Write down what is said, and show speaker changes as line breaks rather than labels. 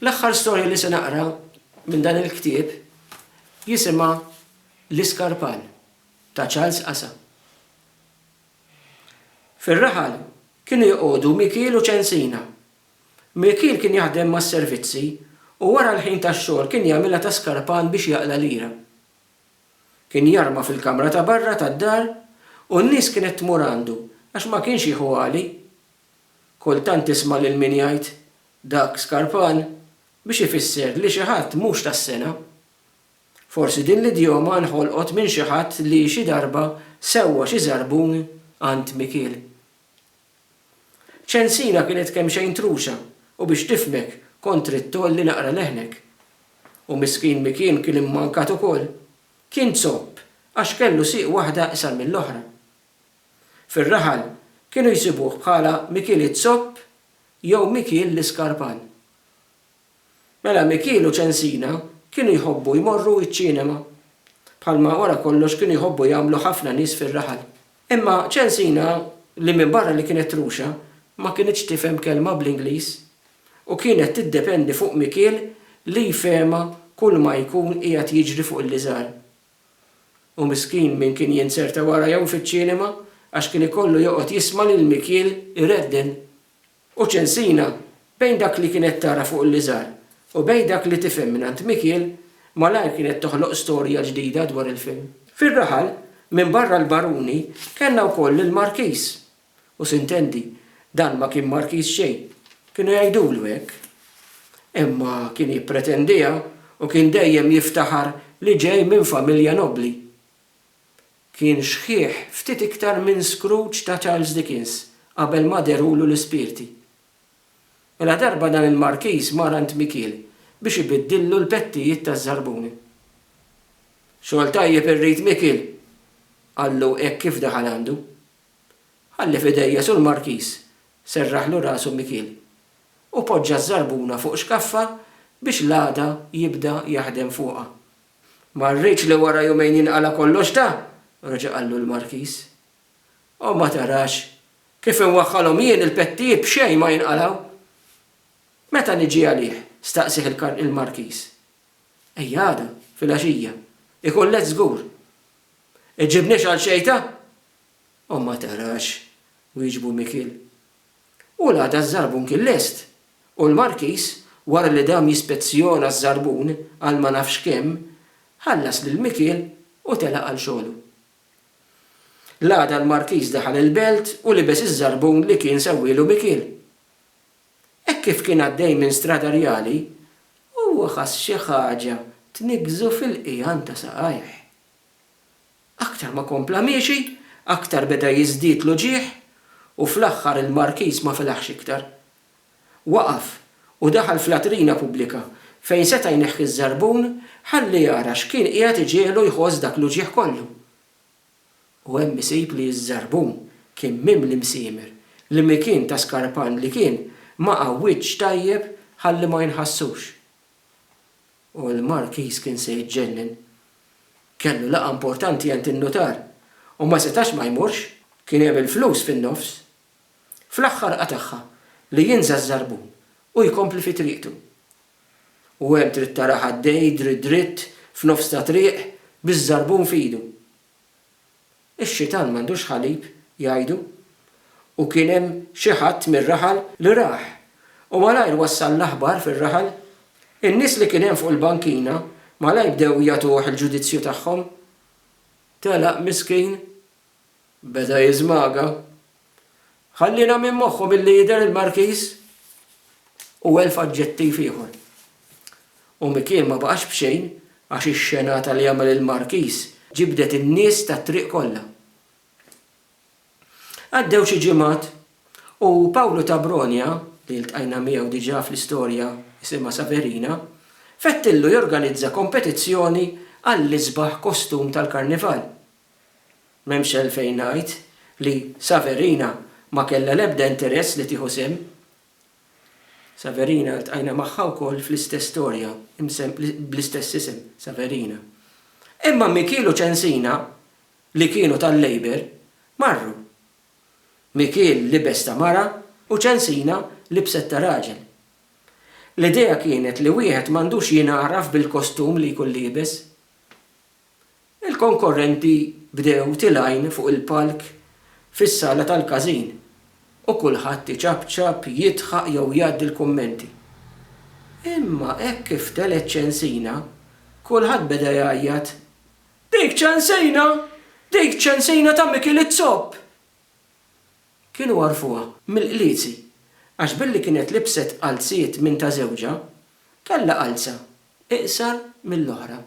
L-aħħar storja li se naqra minn dan il-ktieb jisimha L-Iskarpan ta' Charles Asa. Fir-raħal kienu joqogħdu Mikiel u Ċensina. Mikiel kien jaħdem mas-servizzi u wara l-ħin tax-xogħol kien jagħmilha ta' skarpan biex jaqla lira. Kien jarma fil-kamra ta' barra tad-dar u n-nies kienet tmur għandu għax ma kienx jieħu għali. Kultant tisma' lil min jgħid dak skarpan biex ifisser li xi ħadd mhux tas-sena. Forsi din l-idjoma nħolqot minn xi ħadd li xi darba sewwa xi żarbun għand Mikiel. Ċensina kienet kemm xejn truxa u biex tifmek kont trid tolli naqra leħnek. U miskin Mikiel kien immankat ukoll. Kien zopp għax kellu sieq waħda iqsar mill-oħra. Fir-raħal kienu jsibuh bħala Mikiel it-zopp jew Mikiel l-Iskarpan. Mela Mikiel u Ċensina kienu jħobbu jmorru iċ-ċinema. Bħalma wara kollox kienu jħobbu jagħmlu ħafna nies fir-raħal. Imma Ċensina li minn barra li kienet truxa ma kienitx tifhem kelma bl-Ingliż u kienet tiddependi fuq Mikiel li jfehma kull ma jkun qiegħed jiġri fuq il-liżar. U miskin min kien jinserta wara jew fiċ-ċinema għax kien ikollu joqgħod jisma' lil Mikiel iredden. U Ċensina bejn dak li kienet tara fuq il-liżar u bejn dak li tifhem mingħand Mikiel malajr kienet toħloq storja ġdida dwar il-film. Fir-raħal minn barra l-baruni kellna wkoll il-Markiż. U sintendi, dan ma kien Markiż xejn, kienu jgħidulu hekk. Imma kien jippretendiha u kien dejjem jiftaħar li ġej minn familja nobbli. Kien xħieħ ftit iktar minn Scrooge ta' Charles Dickens qabel ma derulu l-ispirti. Mela darba dan il-Markiż mar għand Mikiel biex ibiddillu l-pettijiet taż-żarbuni. Xogħol tajjeb irrid Mikiel, qallu hekk kif daħal għandu. Ħalli f'idejja sul Markiż serraħlu rasu Mikiel u poġġa ż-żarbuna fuq xkaffa biex l-għada jibda jaħdem fuqha. Ma rridx li wara jumejn jinqala kollox ta', reġa' qallu l-Markiż. U ma tarax kif inwaħħalhom jien il-pettijiet b'xejn ma jinqalaw. Meta niġi għalih, staqsih il-Markiż. Ejja għada, fil-għaxija, ikun let żgur. Iġibniex għal xejta? U ma tarax, wieġbu Mikiel. U l-għada ż-żarbun kien lest. U l-Markiż wara li dam jispezzjona ż-żarbun għal ma nafx kemm, ħallas lil Mikiel u telaq għal xogħlu. L-għada l-Markiż daħal il-belt u libes iż-żarbun li kien sewwielu Mikiel. Hekk kif kien għaddej minn strada rjali, huwa ħass xi ħaġa tniggżu fil-qiegħan ta' saqajh. Aktar ma kompla miexi, aktar beda jiżdied l-ġieħ u fl-aħħar il-Markiż ma filaħx iktar. Waqaf u daħal fl-latrina pubblika fejn seta' jneħħi ż-żarbun ħalli jara x'kien qiegħed iġiegħlu jħoss dak l-ġieħ kollu. U hemm isib li ż-żarbun kien mimli msiemer li Mikiel ta' skarpan li kien ma qawwitx tajjeb ħalli ma jinħassux. U l-Markiż kien se jiġġennin. Kellu laqgħa importanti għand in-notar u ma setax ma jmurx, kien hemm il-flus fin-nofs. Fl-aħħar qataħħa li jinża ż-żarbun u jkompli fi triqtu. U hemm trid tara ħaddej dritt f'nofs ta' triq biż-żarbun f'idu. Ix-xitan m'għandux ħalib jgħidu u kien hemm xi ħadd mir-raħal li raħ u malajr wassal l-aħbar fir-raħal. In-nies li kien hemm fuq il-bankina malajr bdew jagħtuh il-ġudizzju tagħhom. Telaq miskin beda jiżmaga. Ħallina minn moħħu milli jidher il-Markiż u elf aġġettiv ieħor. U Mikiel ma baqax b'xejn għax ix-xenata li jagħmel il-Markiż ġibdet in-nies tat-triq kollha. Għaddew xi ġimgħat u Pawlu ta' Bronja li ltqajna miegħu diġà fl-istorja isimha Saverina fettillu jorganizza kompetizzjoni għall-isbaħ kostum tal-karnival. M'hemmx għalfejn ngħid li Saverina ma kellha l-ebda interess li tieħu sem. Saverina ltqajna magħha wkoll fl-istess storja bl-istess isem Saverina. Imma Mikiel u Ċensina li kienu tal-Labor marru. Mikiel libes ta' mara u Ċensina libset ta' raġel. L-idea kienet li wieħed m'għandux jingħaraf bil-kostum li jkun liebes. Il-konkorrenti bdew tilgħin fuq il-palk fis-sala tal-każin u kulħadd iċabċab, jitħaq jew jgħaddi l-kummenti. Imma hekk kif telet ċensina, kulħadd beda jgħajjad: "Dik ċensina! Dik ċensina ta' Mikil it-Zopp!" Kienu għarfuha mill-qlizi għax billi kienet libset qalziet minn ta' żewġa, kellha qalza iqsar mill-oħra.